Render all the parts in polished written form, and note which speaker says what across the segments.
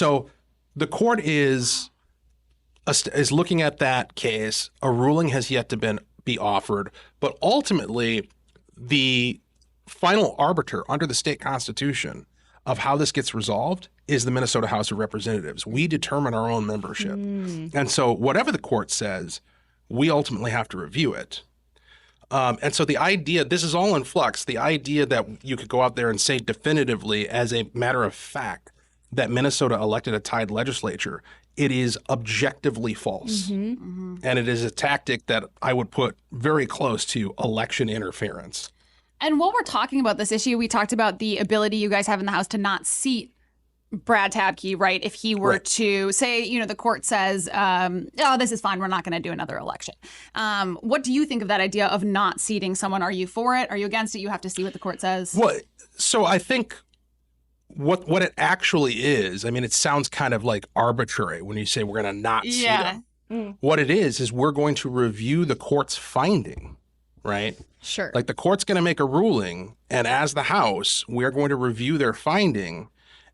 Speaker 1: So the court is looking at that case. A ruling has yet to be offered, but ultimately the final arbiter under the state constitution of how this gets resolved is the Minnesota House of Representatives. We determine our own membership. And so whatever the court says, we ultimately have to review it. And so the idea, this is all in flux, the idea that you could go out there and say definitively as a matter of fact that Minnesota elected a tied legislature, it is objectively false. And it is a tactic that I would put very close to election interference.
Speaker 2: And while we're talking about this issue, we talked about the ability you guys have in the House to not seat Brad Tabke, right? If he were to say, the court says, oh, this is fine, we're not going to do another election. What do you think of that idea of not seating someone? Are you for it? Are you against it? You have to see what the court says.
Speaker 1: Well, so I think what it actually is, I mean, it sounds kind of like arbitrary when you say we're going to not seat him. What it is we're going to review the court's finding, right?
Speaker 2: Sure.
Speaker 1: Like the court's going to make a ruling, and as the House, we're going to review their finding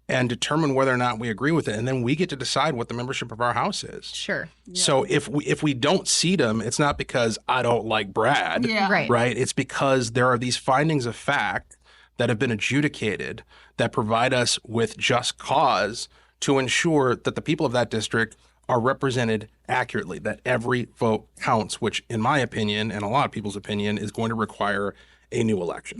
Speaker 1: and determine whether or not we agree with it, and then we get to decide what the membership of our House is.
Speaker 2: Sure.
Speaker 1: Yeah. So if we don't seat him, it's not because I don't like Brad, right? It's because there are these findings of fact that have been adjudicated that provide us with just cause to ensure that the people of that district are represented accurately, that every vote counts, which in my opinion and a lot of people's opinion is going to require a new election.